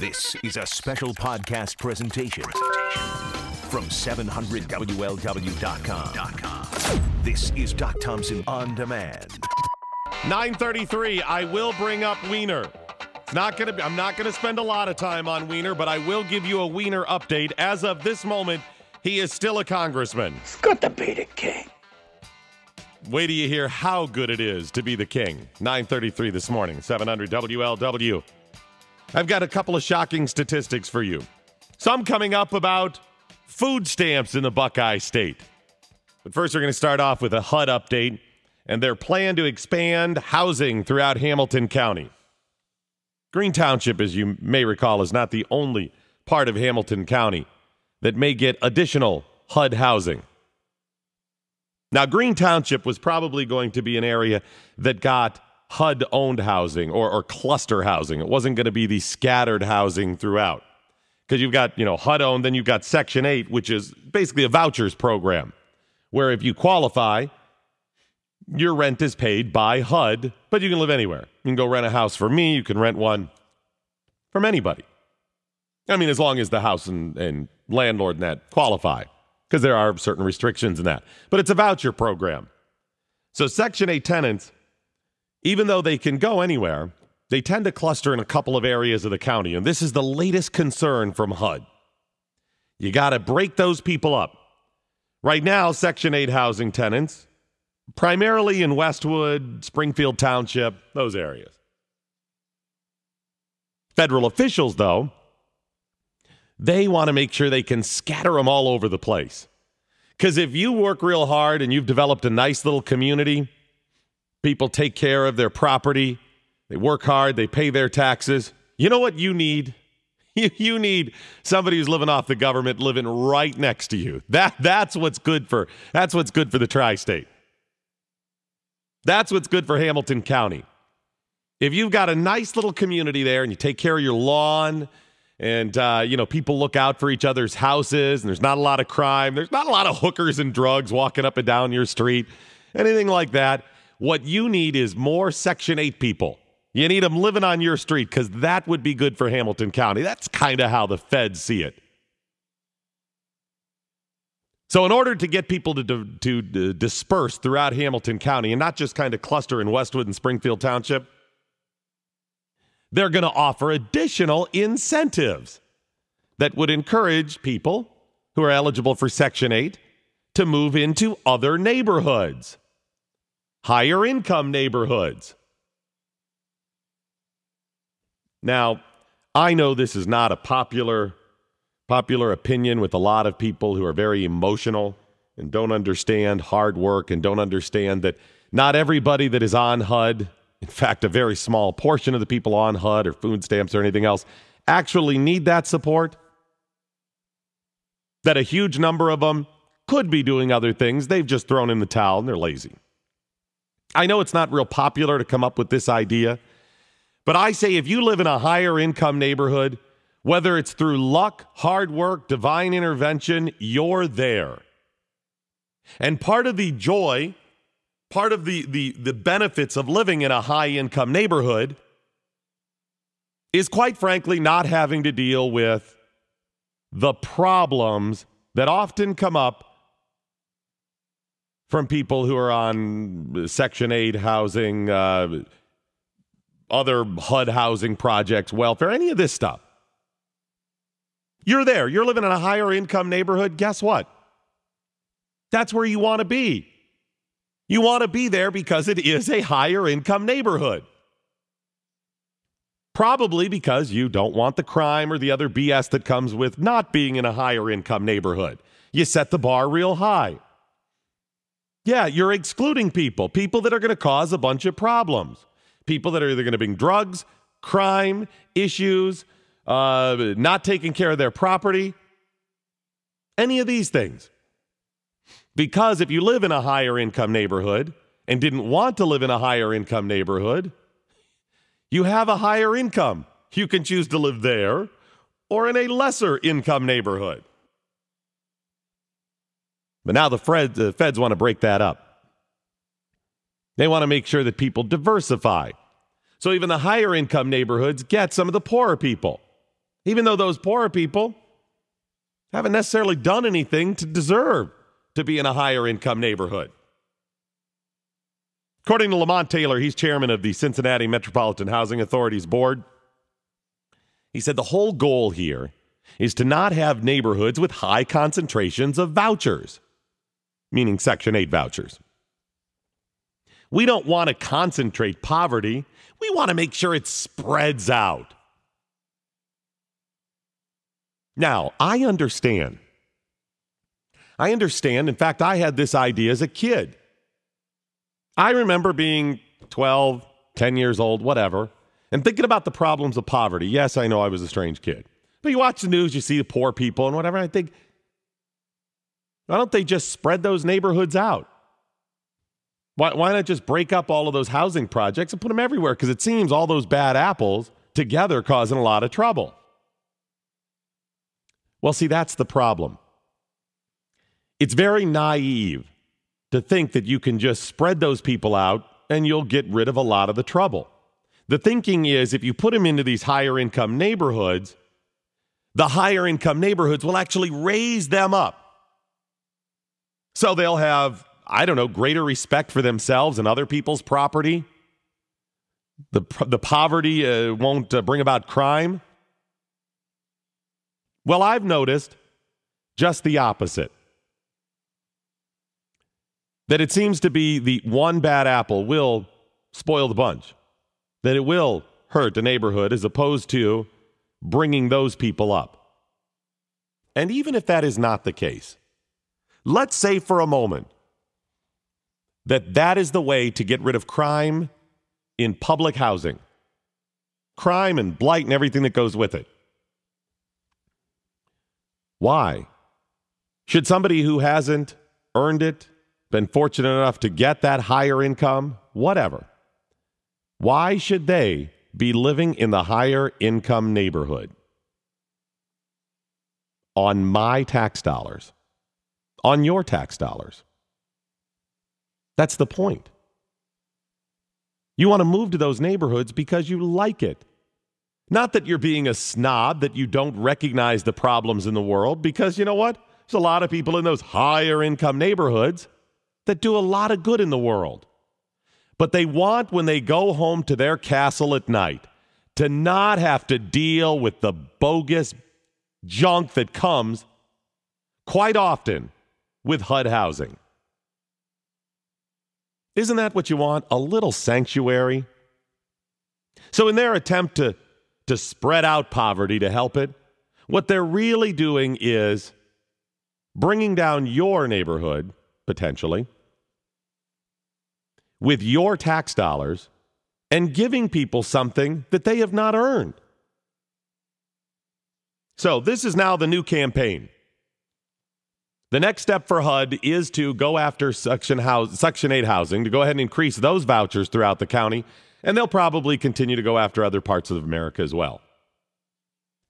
This is a special podcast presentation from 700WLW.com. This is Doc Thompson On Demand. 9:33, I will bring up Wiener. I'm not gonna spend a lot of time on Wiener, but I will give you a Wiener update. As of this moment, he is still a congressman. It's good to be the king. Wait till you hear how good it is to be the king. 9:33 this morning, 700 WLW. I've got a couple of shocking statistics for you. Some coming up about food stamps in the Buckeye State. But first, we're going to start off with a HUD update and their plan to expand housing throughout Hamilton County. Green Township, as you may recall, is not the only part of Hamilton County that may get additional HUD housing. Now, Green Township was probably going to be an area that got HUD-owned housing or cluster housing. It wasn't going to be the scattered housing throughout. Because you've got, HUD-owned, then you've got Section 8, which is basically a vouchers program, where if you qualify, your rent is paid by HUD, but you can live anywhere. You can go rent a house for me. You can rent one from anybody. I mean, as long as the house and landlord and that qualify, because there are certain restrictions in that. But it's a voucher program. So Section 8 tenants, even though they can go anywhere, they tend to cluster in a couple of areas of the county. And this is the latest concern from HUD. You got to break those people up. Right now, Section 8 housing tenants, primarily in Westwood, Springfield Township, those areas. Federal officials, though, they want to make sure they can scatter them all over the place. Because if you work real hard and you've developed a nice little community, people take care of their property, they work hard, they pay their taxes, you know what you need? You need somebody who's living off the government living right next to you. That's what's good for the tri-state. That's what's good for Hamilton County. If you've got a nice little community there and you take care of your lawn and, people look out for each other's houses and there's not a lot of crime, there's not a lot of hookers and drugs walking up and down your street, anything like that, what you need is more Section 8 people. You need them living on your street because that would be good for Hamilton County. That's kind of how the feds see it. So in order to get people to disperse throughout Hamilton County and not just kind of cluster in Westwood and Springfield Township, they're going to offer additional incentives that would encourage people who are eligible for Section 8 to move into other neighborhoods, higher income neighborhoods. Now, I know this is not a popular opinion with a lot of people who are very emotional and don't understand hard work and don't understand that not everybody that is on HUD, in fact, a very small portion of the people on HUD or food stamps or anything else, actually need that support. That a huge number of them could be doing other things. They've just thrown in the towel and they're lazy. I know it's not real popular to come up with this idea, but I say if you live in a higher income neighborhood, whether it's through luck, hard work, divine intervention, you're there. And part of the joy, part of the benefits of living in a high income neighborhood is quite frankly not having to deal with the problems that often come up from people who are on Section 8 housing, other HUD housing projects, welfare, any of this stuff. You're there. You're living in a higher income neighborhood. Guess what? That's where you want to be. You want to be there because it is a higher income neighborhood. Probably because you don't want the crime or the other BS that comes with not being in a higher income neighborhood. You set the bar real high. Yeah, you're excluding people that are going to cause a bunch of problems. People that are either going to bring drugs, crime, issues, not taking care of their property, any of these things. Because if you live in a higher income neighborhood and didn't want to live in a higher income neighborhood, you have a higher income. You can choose to live there or in a lesser income neighborhood. But now the feds want to break that up. They want to make sure that people diversify. So even the higher income neighborhoods get some of the poorer people. even though those poorer people haven't necessarily done anything to deserve to be in a higher income neighborhood. According to Lamont Taylor, he's chairman of the Cincinnati Metropolitan Housing Authority's board. He said the whole goal here is to not have neighborhoods with high concentrations of vouchers, meaning Section 8 vouchers. We don't want to concentrate poverty. We want to make sure it spreads out. Now, I understand. In fact, I had this idea as a kid. I remember being 12, 10 years old, whatever, and thinking about the problems of poverty. Yes, I know I was a strange kid. But you watch the news, you see the poor people and whatever, and I think, why don't they just spread those neighborhoods out? Why not just break up all of those housing projects and put them everywhere? Because it seems all those bad apples together causing a lot of trouble. Well, see, that's the problem. It's very naive to think that you can just spread those people out and you'll get rid of a lot of the trouble. The thinking is if you put them into these higher income neighborhoods, the higher income neighborhoods will actually raise them up. So they'll have, I don't know, greater respect for themselves and other people's property. The poverty won't bring about crime. Well, I've noticed just the opposite. That it seems to be the one bad apple will spoil the bunch. That it will hurt the neighborhood as opposed to bringing those people up. And even if that is not the case, let's say for a moment that that is the way to get rid of crime in public housing. Crime and blight and everything that goes with it. Why? Should somebody who hasn't earned it, been fortunate enough to get that higher income, whatever, why should they be living in the higher income neighborhood? On my tax dollars. On your tax dollars. That's the point. You want to move to those neighborhoods because you like it. Not that you're being a snob, that you don't recognize the problems in the world, because you know what? There's a lot of people in those higher income neighborhoods that do a lot of good in the world. But they want, when they go home to their castle at night, to not have to deal with the bogus junk that comes quite often with HUD housing. Isn't that what you want? A little sanctuary? So in their attempt to spread out poverty to help it, what they're really doing is bringing down your neighborhood, potentially, with your tax dollars and giving people something that they have not earned. So this is now the new campaign. The next step for HUD is to go after Section 8 housing, to go ahead and increase those vouchers throughout the county, and they'll probably continue to go after other parts of America as well.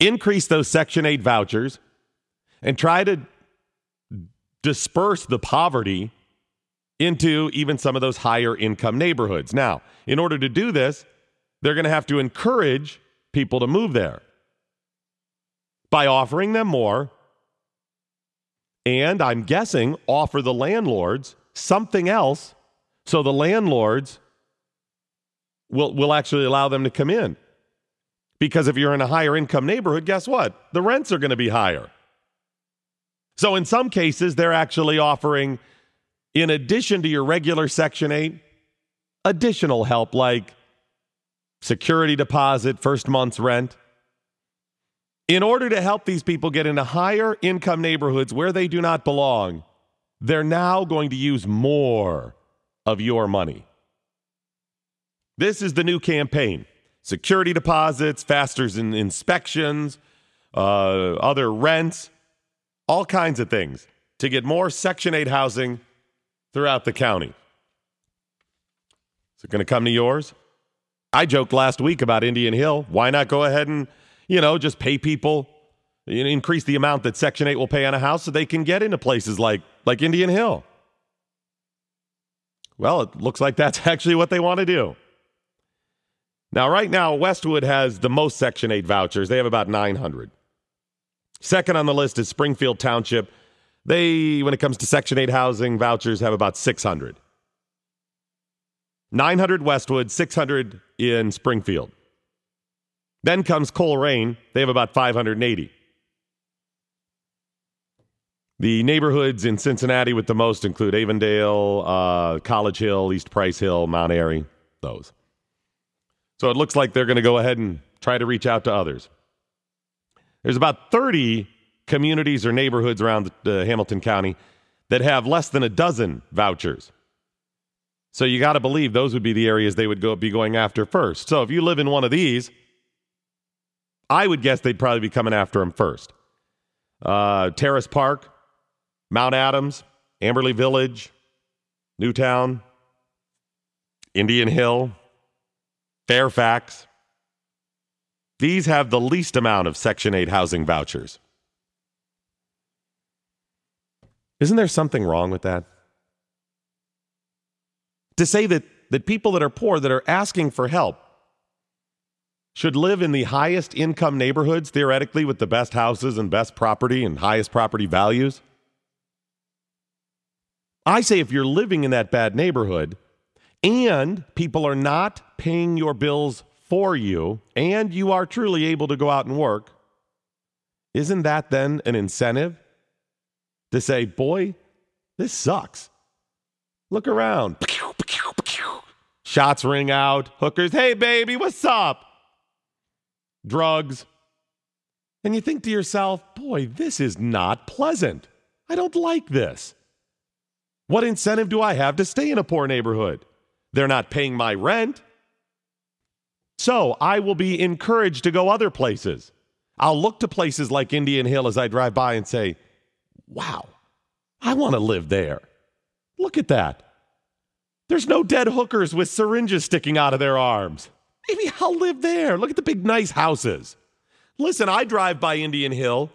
Increase those Section 8 vouchers and try to disperse the poverty into even some of those higher income neighborhoods. Now, in order to do this, they're going to have to encourage people to move there by offering them more, and I'm guessing offer the landlords something else so the landlords will actually allow them to come in. Because if you're in a higher income neighborhood, guess what? The rents are going to be higher. So in some cases, they're actually offering, in addition to your regular Section 8, additional help like security deposit, first month's rent. In order to help these people get into higher income neighborhoods where they do not belong, they're now going to use more of your money. This is the new campaign. Security deposits, faster inspections, other rents, all kinds of things to get more Section 8 housing throughout the county. Is it going to come to yours? I joked last week about Indian Hill. Why not go ahead and, just pay people, increase the amount that Section 8 will pay on a house so they can get into places like Indian Hill? Well, it looks like that's actually what they want to do. Now, right now, Westwood has the most Section 8 vouchers. They have about 900. Second on the list is Springfield Township. They, when it comes to Section 8 housing vouchers, have about 600. 900 Westwood, 600 in Springfield. Then comes Coleraine. They have about 580. The neighborhoods in Cincinnati with the most include Avondale, College Hill, East Price Hill, Mount Airy, those. So it looks like they're going to go ahead and try to reach out to others. There's about 30 communities or neighborhoods around Hamilton County that have less than a dozen vouchers. So you got to believe those would be the areas they would be going after first. So if you live in one of these, I would guess they'd probably be coming after them first. Terrace Park, Mount Adams, Amberley Village, Newtown, Indian Hill, Fairfax. These have the least amount of Section 8 housing vouchers. Isn't there something wrong with that? To say that people that are poor, that are asking for help, should live in the highest income neighborhoods, theoretically, with the best houses and best property and highest property values? I say if you're living in that bad neighborhood and people are not paying your bills for you and you are truly able to go out and work, isn't that then an incentive to say, boy, this sucks? Look around. Shots ring out. Hookers, hey, baby, what's up? Drugs. And you think to yourself, boy, this is not pleasant. I don't like this. What incentive do I have to stay in a poor neighborhood? They're not paying my rent. So I will be encouraged to go other places. I'll look to places like Indian Hill as I drive by and say, wow, I want to live there. Look at that. There's no dead hookers with syringes sticking out of their arms. Maybe I'll live there. Look at the big, nice houses. Listen, I drive by Indian Hill.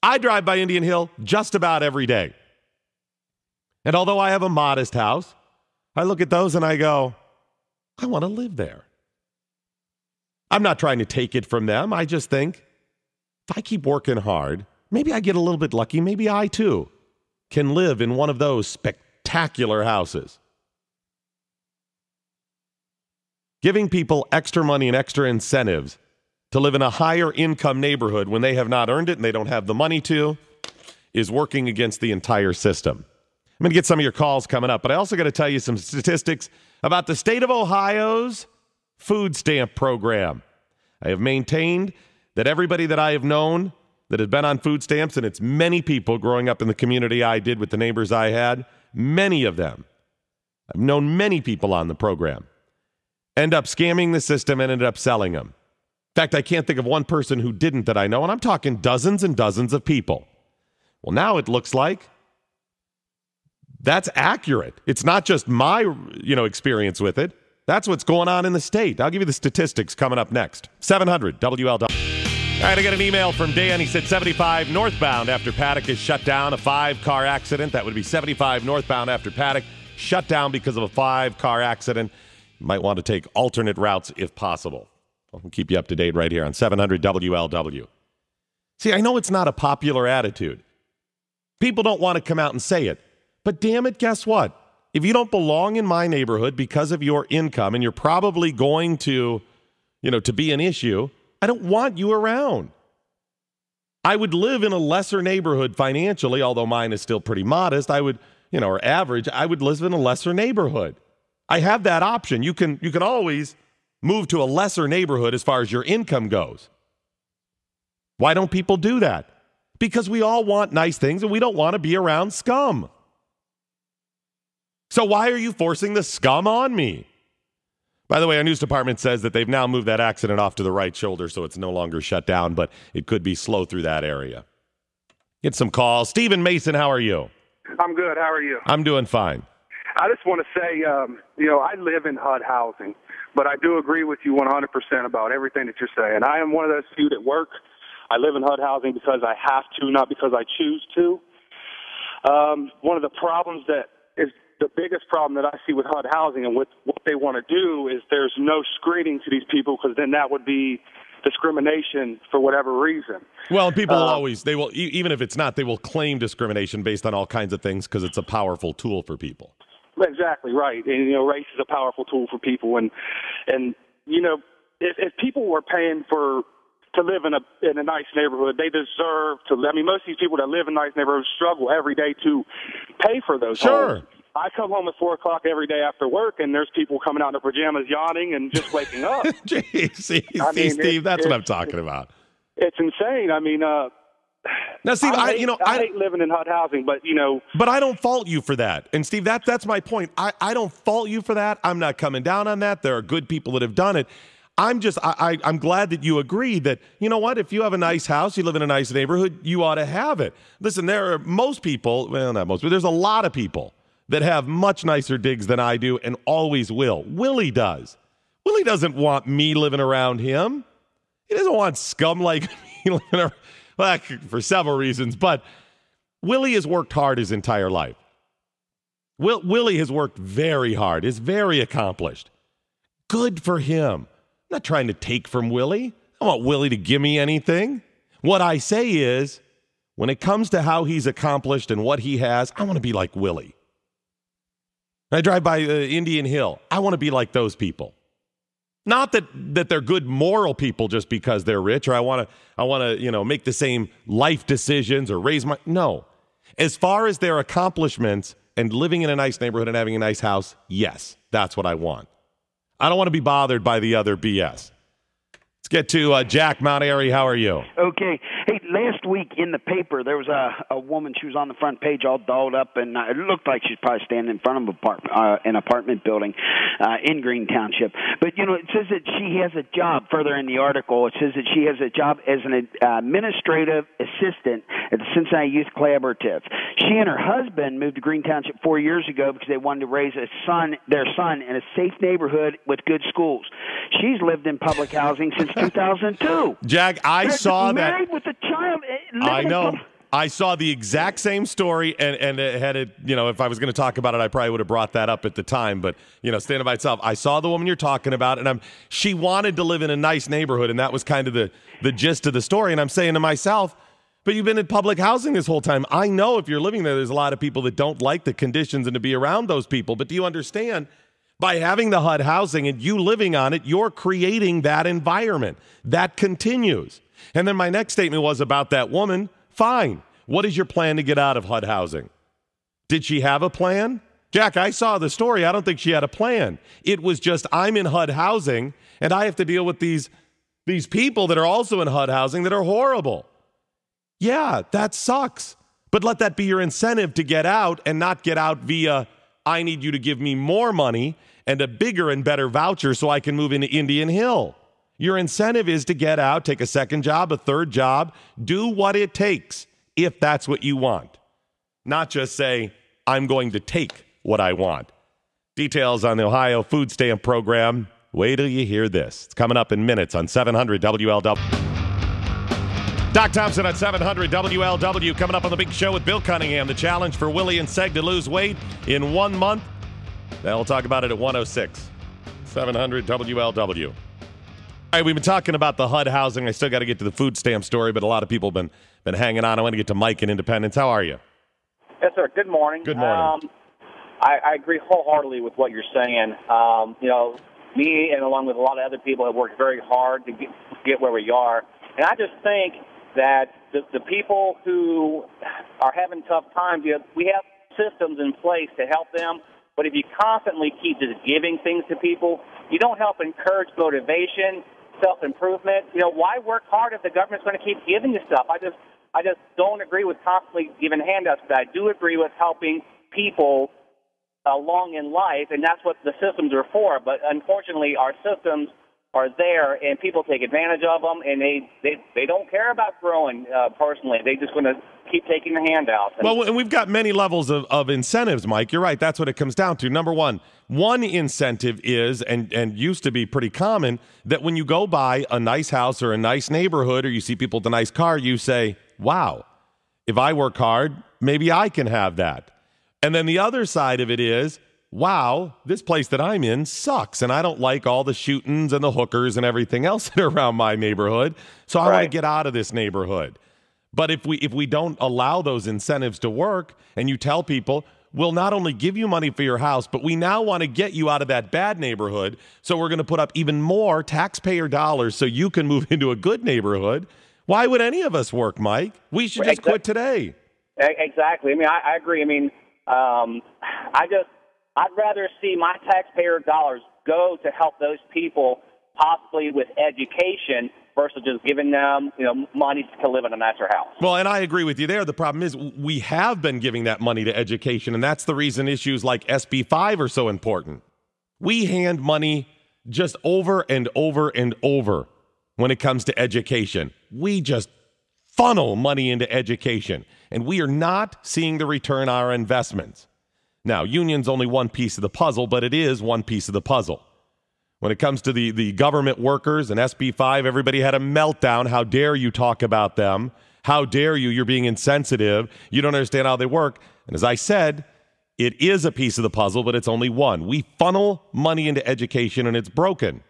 I drive by Indian Hill just about every day. And although I have a modest house, I look at those and I go, I want to live there. I'm not trying to take it from them. I just think if I keep working hard, maybe I get a little bit lucky. Maybe I, too, can live in one of those spectacular houses. Giving people extra money and extra incentives to live in a higher income neighborhood when they have not earned it and they don't have the money to is working against the entire system. I'm going to get some of your calls coming up, but I also got to tell you some statistics about the state of Ohio's food stamp program. I have maintained that everybody that I have known that has been on food stamps, and it's many people growing up in the community I did with the neighbors I had, many of them, I've known many people on the program, end up scamming the system and ended up selling them. In fact, I can't think of one person who didn't that I know, and I'm talking dozens and dozens of people. Well, now it looks like that's accurate. It's not just my, experience with it. That's what's going on in the state. I'll give you the statistics coming up next. 700 WLW. All right, I got an email from Dan. He said 75 northbound after Paddock is shut down. A 5-car accident. That would be 75 northbound after Paddock. Shut down because of a 5-car accident. You might want to take alternate routes if possible. I'll keep you up to date right here on 700 WLW. See, I know it's not a popular attitude. People don't want to come out and say it. But damn it, guess what? If you don't belong in my neighborhood because of your income and you're probably going to, to be an issue, I don't want you around. I would live in a lesser neighborhood financially, although mine is still pretty modest. I would, or average, I would live in a lesser neighborhood. I have that option. You can always move to a lesser neighborhood as far as your income goes. Why don't people do that? Because we all want nice things and we don't want to be around scum. So why are you forcing the scum on me? By the way, our news department says that they've now moved that accident off to the right shoulder, so it's no longer shut down, but it could be slow through that area. Get some calls. Stephen Mason, how are you? I'm good. How are you? I'm doing fine. I just want to say, I live in HUD housing, but I do agree with you 100% about everything that you're saying. I am one of those few that work. I live in HUD housing because I have to, not because I choose to. One of the problems that is the biggest problem that I see with HUD housing and with what they want to do is there's no screening to these people, because then that would be discrimination for whatever reason. Well, people will always, they will, even if it's not, they will claim discrimination based on all kinds of things because it's a powerful tool for people. Exactly right. And, race is a powerful tool for people. And if people were paying to live in a nice neighborhood, they deserve to. I mean, most of these people that live in nice neighborhoods struggle every day to pay for those homes. I come home at 4 o'clock every day after work, and there's people coming out in their pajamas, yawning, and just waking up. See, Steve, that's what I'm talking about. It's insane. I mean, now, Steve, I hate living in HUD housing, but But I don't fault you for that. And Steve, that's my point. I don't fault you for that. I'm not coming down on that. There are good people that have done it. I'm glad that you agree that, you know what, if you have a nice house, you live in a nice neighborhood, you ought to have it. Listen, there are most people, well, not most, but there's a lot of people that have much nicer digs than I do and always will. Willie does. Willie doesn't want me living around him. He doesn't want scum like me living around, well, for several reasons, but Willie has worked hard his entire life. Willie has worked very hard, is very accomplished. Good for him. I'm not trying to take from Willie. I don't want Willie to give me anything. What I say is, when it comes to how he's accomplished and what he has, I want to be like Willie. I drive by Indian Hill. I want to be like those people. Not that they're good moral people just because they're rich, or I want to make the same life decisions or raise my. No. As far as their accomplishments and living in a nice neighborhood and having a nice house, yes, that's what I want. I don't want to be bothered by the other BS. Let's get to Jack, Mount Airy. How are you? Okay. Hey, last week in the paper, there was a woman. She was on the front page all dolled up, and it looked like she's probably standing in front of an apartment building in Green Township. But, it says that she has a job. Further in the article, it says that she has a job as an administrative assistant at the Cincinnati Youth Collaborative. She and her husband moved to Green Township 4 years ago because they wanted to raise their son in a safe neighborhood with good schools. She's lived in public housing since 2002. Jack, I saw that. Married with a child. I know. I saw the exact same story, and it had it. If I was going to talk about it, I probably would have brought that up at the time. But standing by itself, I saw the woman you're talking about, and she wanted to live in a nice neighborhood, and that was kind of the gist of the story. And I'm saying to myself, but you've been in public housing this whole time. I know if you're living there's a lot of people that don't like the conditions and to be around those people. But do you understand? By having the HUD housing and you living on it, you're creating that environment. That continues. And then my next statement was about that woman. Fine. What is your plan to get out of HUD housing? Did she have a plan? Jack, I saw the story. I don't think she had a plan. It was just, I'm in HUD housing, and I have to deal with these people that are also in HUD housing that are horrible. Yeah, that sucks. But let that be your incentive to get out and not get out via, I need you to give me more money and a bigger and better voucher so I can move into Indian Hill. Your incentive is to get out, take a second job, a third job, do what it takes if that's what you want. Not just say, I'm going to take what I want. Details on the Ohio food stamp program. Wait till you hear this. It's coming up in minutes on 700 WLW. Doc Thompson at 700 WLW coming up on the big show with Bill Cunningham. The challenge for Willie and Seg to lose weight in 1 month. We'll talk about it at 106. 700 WLW. All right, we've been talking about the HUD housing. I still got to get to the food stamp story, but a lot of people have been hanging on. I want to get to Mike in Independence. How are you? Yes, sir. Good morning. Good morning. I agree wholeheartedly with what you're saying. Me and along with a lot of other people have worked very hard to get where we are. And I just think that the people who are having tough times, we have systems in place to help them, but if you constantly keep just giving things to people, you don't help encourage motivation, self-improvement. Why work hard if the government's going to keep giving you stuff? I just don't agree with constantly giving handouts, but I do agree with helping people along in life, and that's what the systems are for. But unfortunately, our systems are there, and people take advantage of them, and they don't care about growing personally. They just want to keep taking the handouts. And we've got many levels of incentives, Mike. You're right. That's what it comes down to. Number one incentive is, and used to be pretty common, that when you go by a nice house or a nice neighborhood or you see people with a nice car, you say, wow, if I work hard, maybe I can have that. And then the other side of it is, wow, this place that I'm in sucks, and I don't like all the shootings and the hookers and everything else that are around my neighborhood, so I want to get out of this neighborhood. But if we don't allow those incentives to work, and you tell people, we'll not only give you money for your house, but we now want to get you out of that bad neighborhood, so we're going to put up even more taxpayer dollars so you can move into a good neighborhood. Why would any of us work, Mike? We should just quit today. Exactly. I mean, I agree. I mean, I'd rather see my taxpayer dollars go to help those people, possibly with education, versus just giving them, money to live in a nicer house. Well, and I agree with you there. The problem is we have been giving that money to education, and that's the reason issues like SB 5 are so important. We hand money just over and over and over when it comes to education. We just funnel money into education, and we are not seeing the return on our investments. Now, union's only one piece of the puzzle, but it is one piece of the puzzle. When it comes to the government workers and SB 5, everybody had a meltdown. How dare you talk about them? How dare you? You're being insensitive. You don't understand how they work. And as I said, it is a piece of the puzzle, but it's only one. We funnel money into education, and it's broken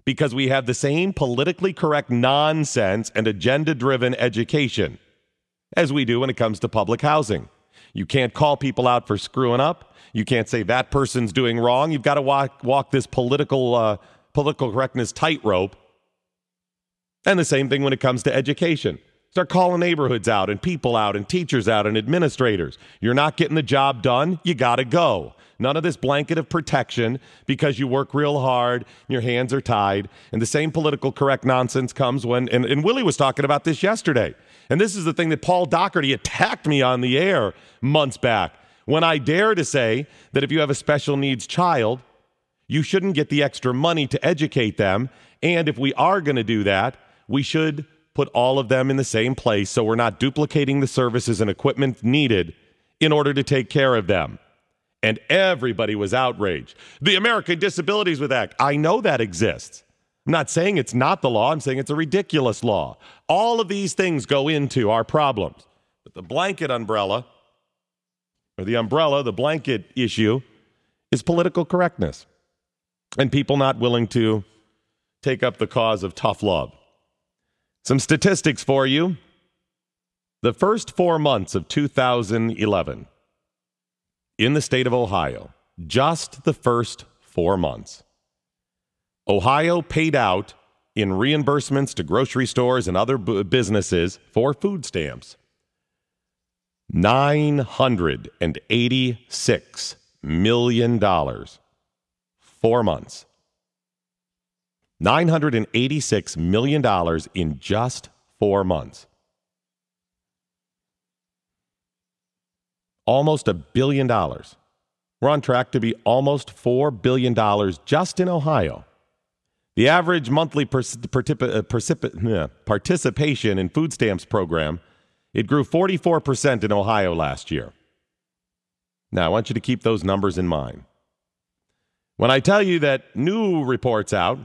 because we have the same politically correct nonsense and agenda-driven education as we do when it comes to public housing. You can't call people out for screwing up. You can't say that person's doing wrong. You've got to walk this political correctness tightrope. And the same thing when it comes to education. Start calling neighborhoods out and people out and teachers out and administrators. You're not getting the job done. You got to go. None of this blanket of protection because you work real hard, your hands are tied. And the same political correct nonsense comes when, and Willie was talking about this yesterday. And this is the thing that Paul Doherty attacked me on the air months back. When I dare to say that if you have a special needs child, you shouldn't get the extra money to educate them. And if we are going to do that, we should put all of them in the same place so we're not duplicating the services and equipment needed in order to take care of them. And everybody was outraged. The American Disabilities Act, I know that exists. I'm not saying it's not the law. I'm saying it's a ridiculous law. All of these things go into our problems. But the blanket umbrella, or the blanket issue, is political correctness and people not willing to take up the cause of tough love. Some statistics for you. The first 4 months of 2011 in the state of Ohio, just the first 4 months, Ohio paid out in reimbursements to grocery stores and other businesses for food stamps $986 million. 4 months. $986 million in just 4 months. Almost $1 billion. We're on track to be almost $4 billion just in Ohio. The average monthly participation in food stamps program, it grew 44% in Ohio last year. Now, I want you to keep those numbers in mind. When I tell you that new reports out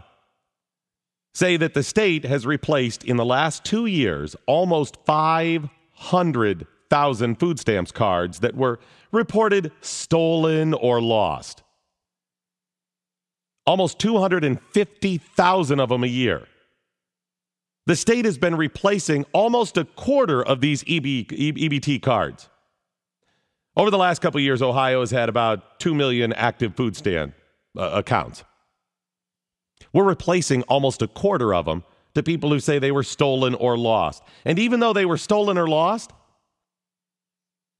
say that the state has replaced in the last 2 years almost 500,000 food stamps cards that were reported stolen or lost. Almost 250,000 of them a year. The state has been replacing almost a quarter of these EBT cards. Over the last couple of years, Ohio has had about 2 million active food stamp accounts. We're replacing almost a quarter of them to people who say they were stolen or lost. And even though they were stolen or lost,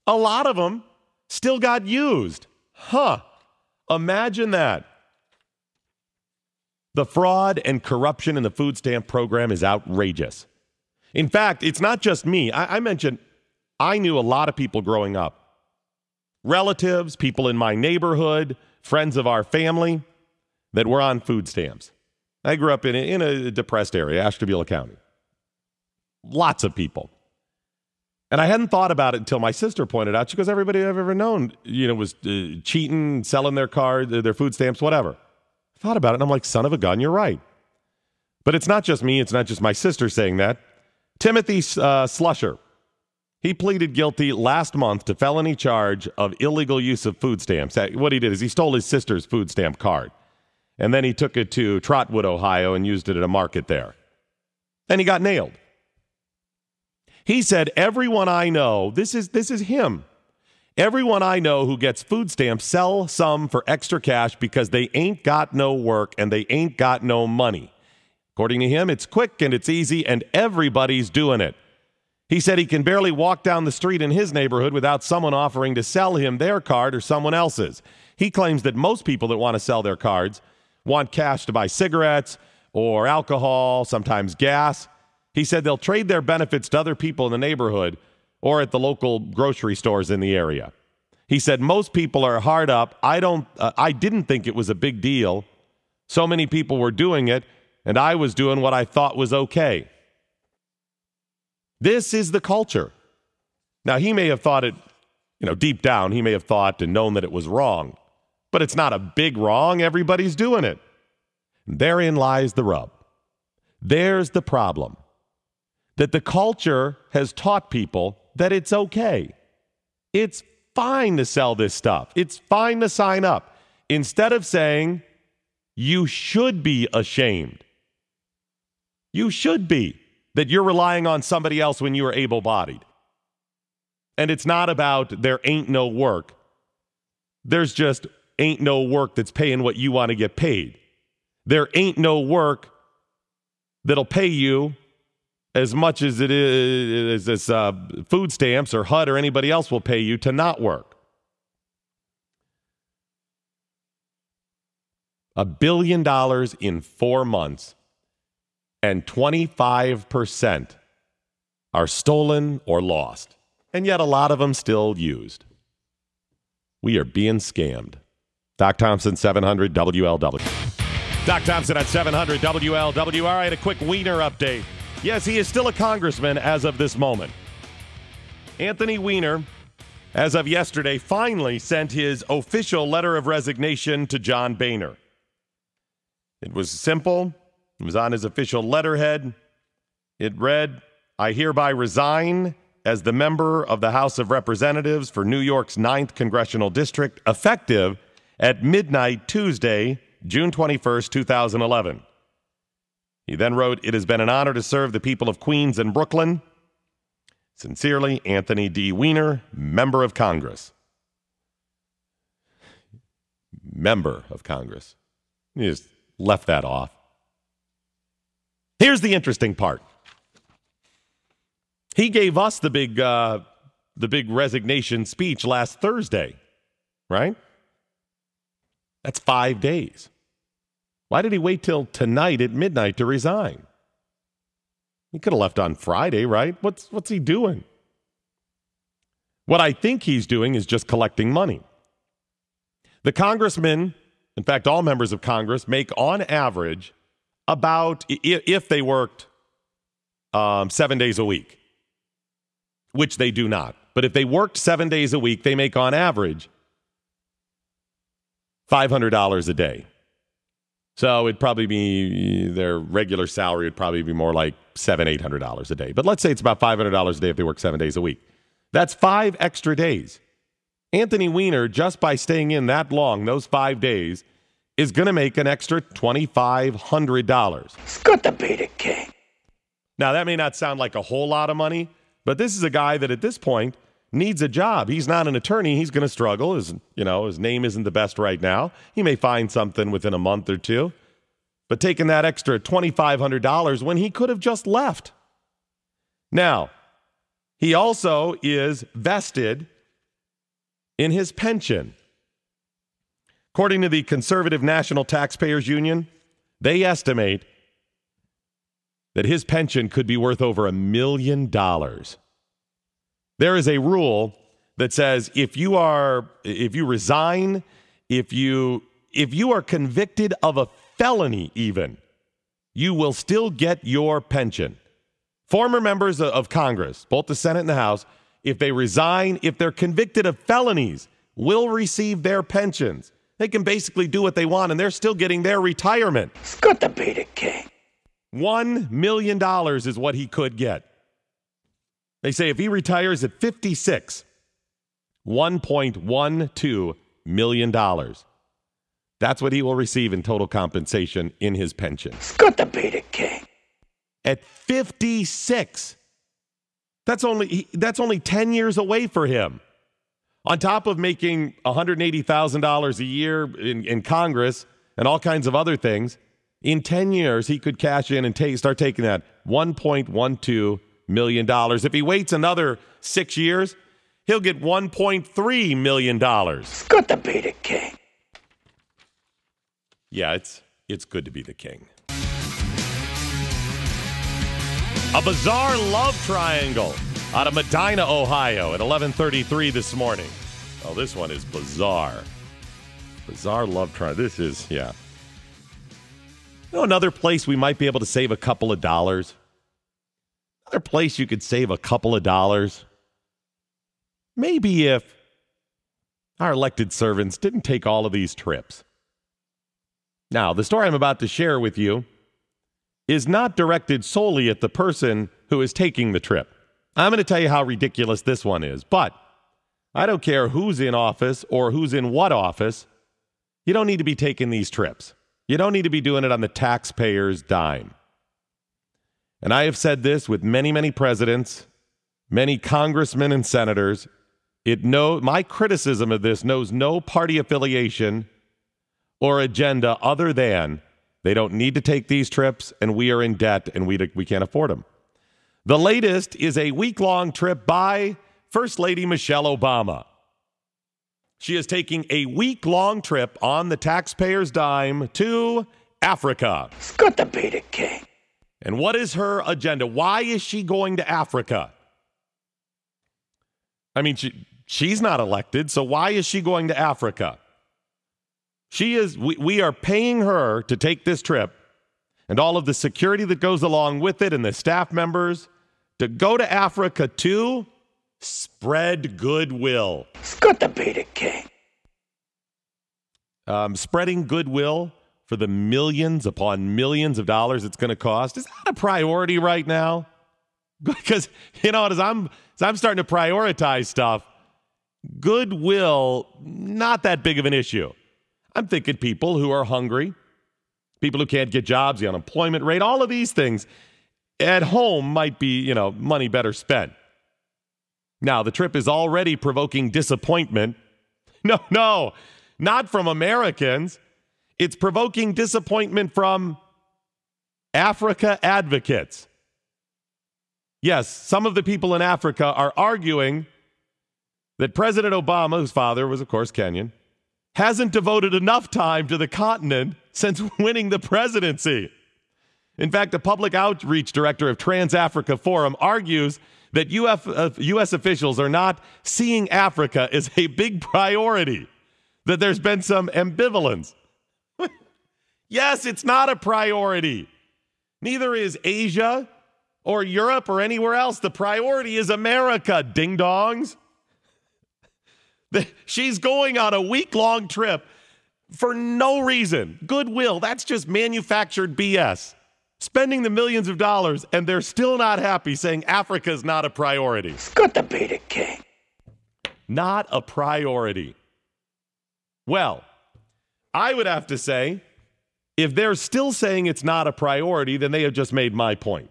a lot of them still got used. Imagine that. The fraud and corruption in the food stamp program is outrageous. In fact, it's not just me. I mentioned I knew a lot of people growing up. Relatives, people in my neighborhood, friends of our family that were on food stamps. I grew up in a depressed area, Ashtabula County. Lots of people. And I hadn't thought about it until my sister pointed out. She goes, everybody I've ever known, was cheating, selling their cards, their food stamps, whatever. I thought about it, and I'm like, son of a gun, you're right. But it's not just me. It's not just my sister saying that. Timothy Slusher, He pleaded guilty last month to felony charge of illegal use of food stamps. What he did is he stole his sister's food stamp card, and then he took it to Trotwood, Ohio, and used it at a market there. And he got nailed. He said, everyone I know, this is him. Everyone I know who gets food stamps sell some for extra cash because they ain't got no work and they ain't got no money. According to him, it's quick and it's easy and everybody's doing it. He said he can barely walk down the street in his neighborhood without someone offering to sell him their card or someone else's. He claims that most people that want to sell their cards want cash to buy cigarettes or alcohol, sometimes gas. He said they'll trade their benefits to other people in the neighborhood or at the local grocery stores in the area. He said most people are hard up. I didn't think it was a big deal. So many people were doing it, and I was doing what I thought was okay. This is the culture. Now, he may have thought it, deep down, he may have thought and known that it was wrong, but it's not a big wrong. Everybody's doing it. Therein lies the rub. There's the problem. That the culture has taught people that it's okay. It's fine to sell this stuff. It's fine to sign up. Instead of saying, you should be ashamed. You should be that you're relying on somebody else when you are able-bodied. And it's not about there ain't no work. There's just ain't no work that's paying what you want to get paid. There ain't no work that'll pay you as much as it is as food stamps or HUD or anybody else will pay you to not work. $1 billion in 4 months, and 25% are stolen or lost, and yet a lot of them still used. We are being scammed. Doc Thompson, 700 WLW. Doc Thompson at 700 WLW. All right, a quick Weiner update. Yes, he is still a congressman as of this moment. Anthony Weiner, as of yesterday, finally sent his official letter of resignation to John Boehner. It was simple. It was on his official letterhead. It read, I hereby resign as the member of the House of Representatives for New York's 9th Congressional District, effective at midnight Tuesday, June 21st, 2011. He then wrote, it has been an honor to serve the people of Queens and Brooklyn. Sincerely, Anthony D. Weiner, Member of Congress. Member of Congress. He just left that off. Here's the interesting part. He gave us the big resignation speech last Thursday, right? That's 5 days. Why did he wait till tonight at midnight to resign? He could have left on Friday, right? What's he doing? What I think he's doing is just collecting money. The congressmen, in fact, all members of Congress, make on average about, if they worked 7 days a week, which they do not. But if they worked 7 days a week, they make on average $500 a day. So it'd probably be, their regular salary would probably be more like $700-800 a day. But let's say it's about $500 a day if they work 7 days a week. That's 5 extra days. Anthony Weiner, just by staying in that long, those 5 days, is going to make an extra $2,500. It's good to be the king. Now, that may not sound like a whole lot of money, but this is a guy that at this point needs a job. He's not an attorney. He's going to struggle. His name isn't the best right now. He may find something within a month or two. But taking that extra $2,500 when he could have just left. Now, he also is vested in his pension. According to the Conservative National Taxpayers Union, they estimate that his pension could be worth over $1 million. There is a rule that says if you resign, if you are convicted of a felony even, you will still get your pension. Former members of Congress, both the Senate and the House, if they resign, if they're convicted of felonies, will receive their pensions. They can basically do what they want, and they're still getting their retirement. It's good to be the king. $1 million is what he could get. They say if he retires at 56, $1.12 million. That's what he will receive in total compensation in his pension. It's good to be the king. At 56. That's only 10 years away for him. On top of making $180,000 a year in Congress and all kinds of other things, in 10 years, he could cash in and start taking that $1.12 million. If he waits another 6 years, he'll get $1.3 million. It's good to be the king. Yeah, it's good to be the king. A bizarre love triangle out of Medina, Ohio at 11:33 this morning. Oh, this one is bizarre. Bizarre love triangle. This is, yeah. You know, another place we might be able to save a couple of dollars. Another place you could save a couple of dollars. Maybe if our elected servants didn't take all of these trips. Now, the story I'm about to share with you is not directed solely at the person who is taking the trip. I'm going to tell you how ridiculous this one is, but I don't care who's in office or who's in what office. You don't need to be taking these trips. You don't need to be doing it on the taxpayer's dime. And I have said this with many, many presidents, many congressmen and senators. My criticism of this knows no party affiliation or agenda other than they don't need to take these trips, and we are in debt, and we can't afford them. The latest is a week-long trip by First Lady Michelle Obama. She is taking a week-long trip on the taxpayer's dime to Africa. It's good to be the king. And what is her agenda? Why is she going to Africa? I mean, she's not elected, so why is she going to Africa? We are paying her to take this trip and all of the security that goes along with it and the staff members to go to Africa to spread goodwill. It's good to be the king. Spreading goodwill for the millions upon millions of dollars it's going to cost. Is that a priority right now? Because, you know, as I'm starting to prioritize stuff, goodwill, not that big of an issue. I'm thinking people who are hungry, people who can't get jobs, the unemployment rate, all of these things at home might be, you know, money better spent. Now, the trip is already provoking disappointment. No, not from Americans. It's provoking disappointment from Africa advocates. Yes, some of the people in Africa are arguing that President Obama, whose father was, of course, Kenyan, hasn't devoted enough time to the continent since winning the presidency. In fact, the public outreach director of Trans-Africa Forum argues that U.S. officials are not seeing Africa as a big priority, that there's been some ambivalence. Yes, it's not a priority. Neither is Asia or Europe or anywhere else. The priority is America, ding-dongs. She's going on a week-long trip for no reason. Goodwill, that's just manufactured BS. Spending the millions of dollars, and they're still not happy, saying Africa's not a priority. It's good to be the king. Not a priority. Well, I would have to say, if they're still saying it's not a priority, then they have just made my point.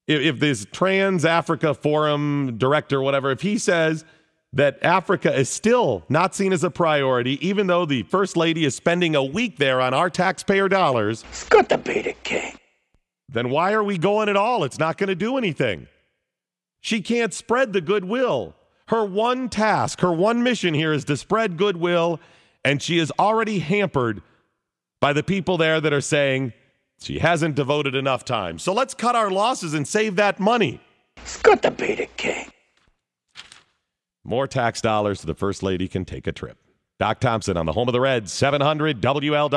If this Trans-Africa Forum director, whatever, if he says that Africa is still not seen as a priority, even though the First Lady is spending a week there on our taxpayer dollars, it's good to be the king. Then why are we going at all? It's not going to do anything. She can't spread the goodwill. Her one task, her one mission here is to spread goodwill, and she is already hampered by the people there that are saying she hasn't devoted enough time. So let's cut our losses and save that money. It's good to be the king. More tax dollars so the First Lady can take a trip. Doc Thompson on the home of the Reds, 700 WLW.